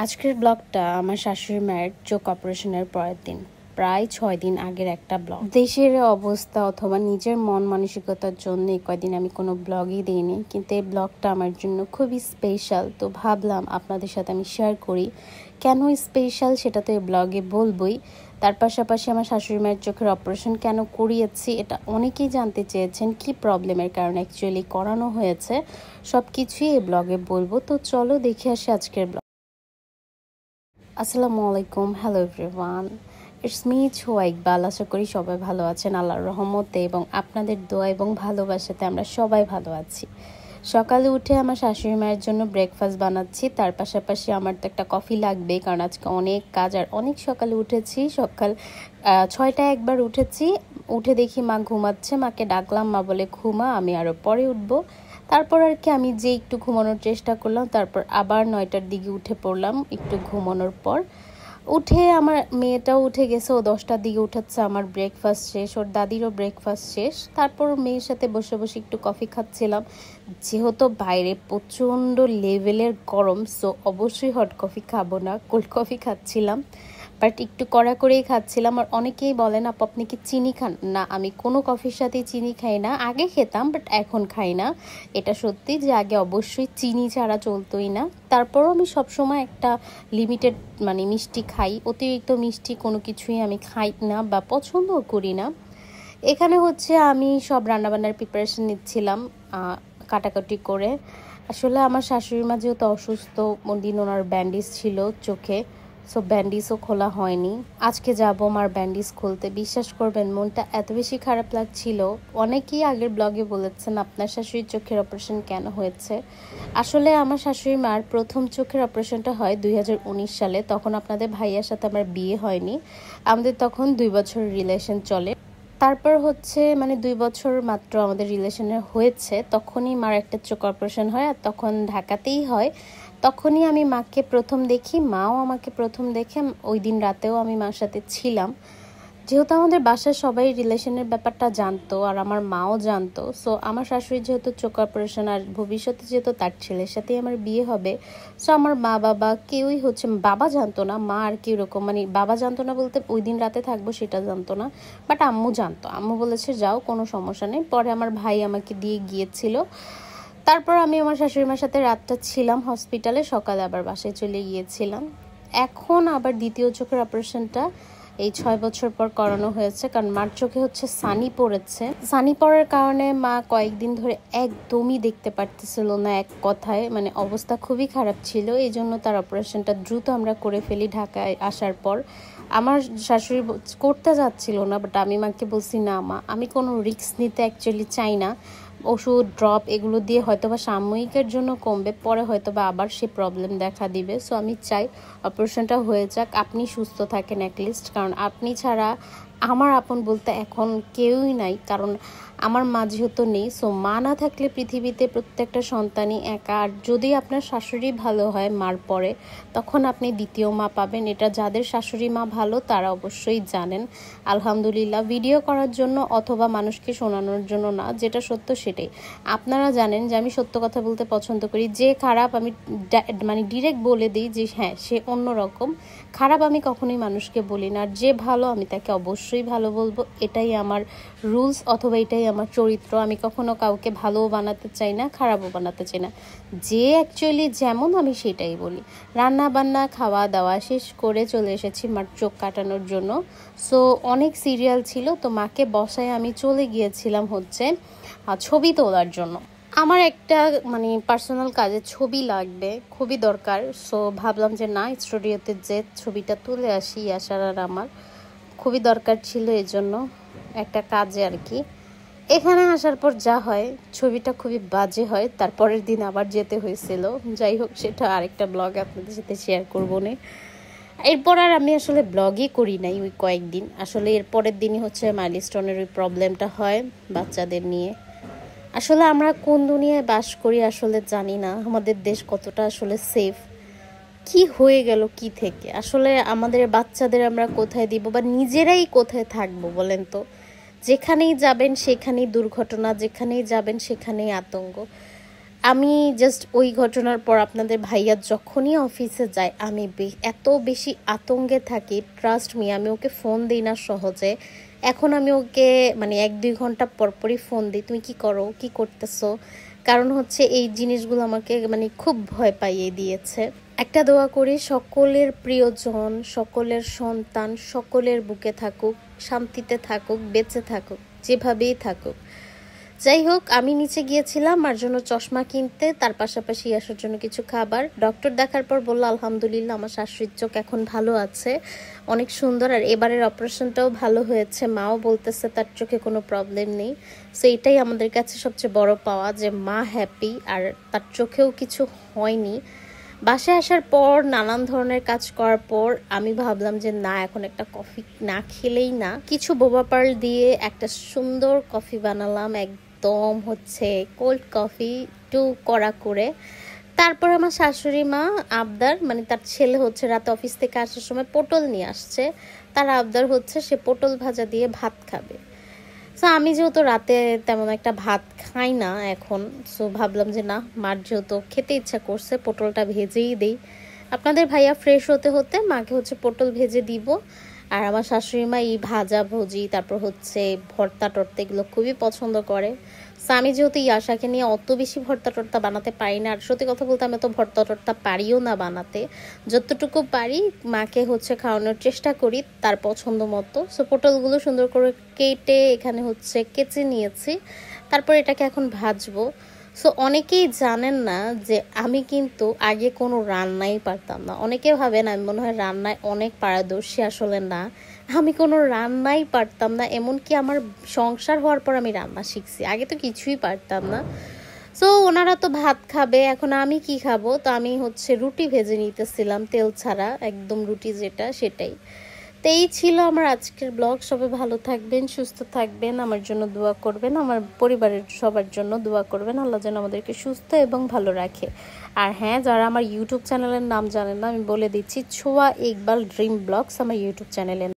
আজকের ব্লগটা আমার শাশুড়ি মায়ের চোখ অপারেশনের পরের দিন, প্রায় 6 দিন আগের একটা ব্লগ। দেশের অবস্থা অথবা নিজের মন মানসিকতার জন্য এই কয়দিন আমি কোনো ব্লগই দিইনি, কিন্তু এই ব্লগটা আমার জন্য খুবই স্পেশাল। তো ভাবলাম আপনাদের সাথে আমি শেয়ার করি। কেন স্পেশাল সেটা তো এই ব্লগে বলবই। তার পাশাপাশি আমার শাশুড়ি মায়ের চোখের অপারেশন কেন করিয়েছি এটা অনেকেই জানতে চেয়েছেন, কি প্রবলেমের কারণে অ্যাকচুয়ালি করানো হয়েছে, সব কিছুই এই ব্লগে বলবো। তো চলো দেখে আসি আজকের ব্লগ। আসসালামু আলাইকুম, হ্যালো এভরিওয়ান, ইটস মি ছোয়া ইকবাল। আশা করি সবাই ভালো আছেন আল্লাহর রহমতে এবং আপনাদের দোয়া এবং ভালোবাসাতে আমরা সবাই ভালো আছি। সকালে উঠে আমার শাশুড়ি মায়ের জন্য ব্রেকফাস্ট বানাচ্ছি, তার পাশাপাশি আমার তো একটা কফি লাগবেই, কারণ আজকে অনেক কাজ আর অনেক সকালে উঠেছি। সকাল 6টায় একবার উঠেছি, উঠে দেখি মা ঘুমাচ্ছে। মাকে ডাকলাম, মা বলে ঘুমা, আমি আরও পরে উঠবো। তারপর আর কি আমি যে একটু ঘুমানোর চেষ্টা করলাম, তারপর আবার 9টার দিকে উঠে পড়লাম। একটু ঘুমানোর পর উঠে আমার মেয়েটাও উঠে গেছে, ও 10টার দিকে উঠেছে। আমার ব্রেকফাস্ট শেষ, ওর দাদিরও ব্রেকফাস্ট শেষ। তারপর মেয়ের সাথে বসে বসে একটু কফি খাচ্ছিলাম, যেহেতু বাইরে প্রচণ্ড লেভেলের গরম, সো অবশ্যই হট কফি খাবো না, কোল্ড কফি খাচ্ছিলাম। বাট একটু কড়া করেই খাচ্ছিলাম। আর অনেকেই বলেন আপু আপনি কি চিনি খান? না, আমি কোনো কফির সাথে চিনি খাই না। আগে খেতাম বাট এখন খাই না। এটা সত্যি যে আগে অবশ্যই চিনি ছাড়া চলতোই না। তারপরও আমি সবসময় একটা লিমিটেড মিষ্টি খাই, অতিরিক্ত মিষ্টি কোনো কিছুই আমি খাই না বা পছন্দও করি না। এখানে হচ্ছে আমি সব রান্নাবান্নার প্রিপারেশন নিচ্ছিলাম কাটাকাটি করে। আসলে আমার শাশুড়ি মা যেহেতু অসুস্থ, দিন ওনার ব্যান্ডেজ ছিল চোখে, সো ব্যান্ডেজও খোলা হয়নি। আজকে যাব মার ব্যান্ডেজ খুলতে। বিশ্বাস করবেন মনটা এত বেশি খারাপ লাগছিল। অনেকেই আগের ব্লগে বলেছেন আপনার শাশুড়ির চোখের অপারেশন কেন হয়েছে। আসলে আমার শাশুড়ি মার প্রথম চোখের অপারেশনটা হয় 2019 সালে। তখন আপনাদের ভাইয়ার সাথে আমার বিয়ে হয়নি, আমাদের তখন 2 বছর রিলেশন চলে। তারপর হচ্ছে 2 বছর মাত্র আমাদের রিলেশনে হয়েছে, তখনই মার একটা চোখ অপারেশন হয়, আর তখন ঢাকাতেই হয়। তখনই আমি মাকে প্রথম দেখি, মাও আমাকে প্রথম দেখে। ওই দিন রাতেও আমি মার সাথে ছিলাম। যেহেতু আমাদের বাসার সবাই রিলেশনের ব্যাপারটা জানতো আর আমার মাও জানতো, সো আমার শাশুড়ি যেহেতু চোখ অপারেশন আর ভবিষ্যতে যেহেতু তার ছেলের সাথেই আমার বিয়ে হবে, সো আমার মা বাবা কেউই হচ্ছে, বাবা জানতো না, মা আর কি ওরকম বাবা জানতো না বলতে ওই দিন রাতে থাকবো সেটা জানতো না, বাট আম্মু জানতো। আম্মু বলেছে যাও, কোনো সমস্যা নেই। পরে আমার ভাই আমাকে দিয়ে গিয়েছিল। তারপর আমি আমার শাশুড়ি মার সাথে রাতটা ছিলাম হসপিটালে, সকালে আবার বাসায় চলে গিয়েছিলাম। এখন আবার দ্বিতীয় চোখের অপারেশনটা এই 6 বছর পর করানো হয়েছে, কারণ মার চোখে হচ্ছে সানি পড়েছে। সানি পড়ার কারণে মা কয়েকদিন ধরে একদমই দেখতে পারতেছিল না, এক কথায় অবস্থা খুবই খারাপ ছিল। এই জন্য তার অপারেশনটা দ্রুত আমরা করে ফেলি ঢাকায় আসার পর। আমার শাশুড়ি করতে যাচ্ছিল না, বাট আমি মাকে বলছি না মা, আমি কোনো রিস্ক নিতে অ্যাকচুয়ালি চাই না। ওষুধ ড্রপ এগুলো দিয়ে হয়তোবা সাময়িকের জন্য কমবে, পরে হয়তোবা আবার সে প্রবলেম দেখা দিবে। সো আমি চাই অপারেশনটা হয়ে যাক, আপনি সুস্থ থাকেন অ্যাটলিস্ট, কারণ আপনি ছাড়া আমার আপন বলতে এখন কেউই নাই। কারণ আমার মা যেহেতু নেই, সো মা না থাকলে পৃথিবীতে প্রত্যেকটা সন্তানই একা। আর যদি আপনার শাশুড়ি ভালো হয় মার পরে, তখন আপনি দ্বিতীয় মা পাবেন। এটা যাদের শাশুড়ি মা ভালো তারা অবশ্যই জানেন। আলহামদুলিল্লাহ, ভিডিও করার জন্য অথবা মানুষকে শোনানোর জন্য না, যেটা সত্য সেটাই। আপনারা জানেন যে আমি সত্য কথা বলতে পছন্দ করি। যে খারাপ আমি ডিরেক্ট বলে দিই যে হ্যাঁ সে অন্যরকম, খারাপ আমি কখনোই মানুষকে বলি না। আর যে ভালো আমি তাকে অবশ্যই ভালো বলবো, এটাই আমার রুলস অথবা এটাই আমার চরিত্র। আমি কখনো কাউকে ভালোও বানাতে চাই না, খারাপও বানাতে চাই না। যে অ্যাকচুয়ালি যেমন আমি সেটাই বলি। রান্না বান্না খাওয়া দাওয়া শেষ করে চলে এসেছি মার চোখ কাটানোর জন্য। সো অনেক সিরিয়াল ছিল, তো মাকে বসায় আমি চলে গিয়েছিলাম হচ্ছে ছবি তোলার জন্য। আমার একটা পার্সোনাল কাজে ছবি লাগবে, খুবই দরকার। সো ভাবলাম যে না, স্টুডিওতে যে ছবিটা তুলে আসি, আসার আর আমার খুবই দরকার ছিল, এই জন্য একটা কাজে আর কি। এখানে আসার পর যা হয়, ছবিটা খুবই বাজে হয়। তারপরের দিন আবার যেতে হয়েছিল। যাই হোক, সেটা আরেকটা ব্লগ আপনাদের সাথে শেয়ার করবো না। এরপর আর আমি আসলে ব্লগই করি নাই ওই কয়েকদিন। আসলে এরপরের দিনই হচ্ছে মাইলস্টোনের ওই প্রবলেমটা হয় বাচ্চাদের নিয়ে। আসলে আমরা কোন দুনিয়ায় বাস করি আসলে জানি না, আমাদের দেশ কতটা আসলে সেফ। কি হয়ে গেল কি থেকে, আসলে আমাদের বাচ্চাদের আমরা কোথায় দিব বা নিজেরাই কোথায় থাকবো বলেন তো? যেখানেই যাবেন সেখানেই দুর্ঘটনা, যেখানেই যাবেন সেখানেই আতঙ্ক। আমি জাস্ট ওই ঘটনার পর আপনাদের ভাইয়া যখনই অফিসে যায় আমি এত বেশি আতঙ্কে থাকি, ট্রাস্ট মি, আমি ওকে ফোন দিই না সহজে। এখন আমি ওকে মানে 1-2 ঘন্টা পরপরই ফোন দিই, তুমি কি করো, কি করতেছো, কারণ হচ্ছে এই জিনিসগুলো আমাকে মানে খুব ভয় পাইয়ে দিয়েছে। একটা দোয়া করি সকলের প্রিয়জন, সকলের সন্তান সকলের বুকে থাকুক, শান্তিতে থাকুক, বেঁচে থাকুক, যেভাবেই থাকুক। যাই হোক, আমি নিচে গিয়েছিলাম আমার জন্য চশমা কিনতে, তার পাশাপাশি আসার জন্য কিছু খাবার। ডক্টর দেখার পর বললো আলহামদুলিল্লাহ আমার শাশুড়ির চোখ এখন ভালো আছে, অনেক সুন্দর, আর এবারের অপারেশনটাও ভালো হয়েছে। মাও বলতেছে তার চোখে কোনো প্রবলেম নেই। সো এটাই আমাদের কাছে সবচেয়ে বড় পাওয়া, যে মা হ্যাপি আর তার চোখেও কিছু হয়নি। বাসায় আসার পর নানান ধরনের কাজ করার পর আমি ভাবলাম যে না, এখন একটা কফি না খেলেই না। কিছু বোবা পার্ল দিয়ে একটা সুন্দর কফি বানালাম, একদম হচ্ছে কোল্ড কফি, একটু কড়া করে। তারপর আমার শাশুড়ি মা আবদার, মানে তার ছেলে হচ্ছে রাতে অফিস থেকে আসার সময় পটল নিয়ে আসছে, তার আবদার হচ্ছে সে পটল ভাজা দিয়ে ভাত খাবে। সো আমি যেহেতু রাতে তেমন একটা ভাত খাই না এখন, সো ভাবলাম যে না, মার যেহেতু খেতে ইচ্ছা করছে পটলটা ভেজেই দিই। আপনাদের ভাইয়া ফ্রেশ হতে হতে মাকে হচ্ছে পটল ভেজে দিব। আর আমার শাশুড়ি মা এই ভাজা ভুজি, তারপর হচ্ছে ভর্তা টর্তা এগুলো খুবই পছন্দ করে। সো আমি যেহেতু এই আশাকে নিয়ে অত বেশি ভর্তা টর্তা বানাতে পারি না, আর সত্যি কথা বলতে আমি তো ভর্তা টর্তা পারিও না বানাতে, যতটুকু পারি মাকে হচ্ছে খাওয়ানোর চেষ্টা করি তার পছন্দ মতো। সো পটলগুলো সুন্দর করে কেটে এখানে হচ্ছে কেচে নিয়েছি, তারপর এটাকে এখন ভাজবো। সো অনেকেই জানেন না যে আমি কিন্তু আগে কোনো রান্নাই পারতাম না। অনেকে ভাবেন আমি মনে হয় রান্নায় অনেক পারদর্শী, আসলে না, আমি কোনো রান্নাই পারতাম না। এমনকি আমার সংসার হওয়ার পর আমি রান্না শিখছি, আগে তো কিছুই পারতাম না। সো ওনারা তো ভাত খাবে, এখন আমি কি খাবো, তো আমি হচ্ছে রুটি ভেজে নিতেছিলাম, তেল ছাড়া একদম রুটি যেটা, সেটাই। তো এই ছিল আমার আজকের ব্লগ। সবাই ভালো থাকবেন, সুস্থ থাকবেন, আমার জন্য দোয়া করবেন, আমার পরিবারের সবার জন্য দোয়া করবেন, আল্লাহ যেন আমাদেরকে সুস্থ এবং ভালো রাখে। আর হ্যাঁ, যারা আমার ইউটিউব চ্যানেলের নাম জানেন না, আমি বলে দিচ্ছি, ছোঁয়া ইকবাল ড্রিম ব্লগস আমার ইউটিউব চ্যানেলের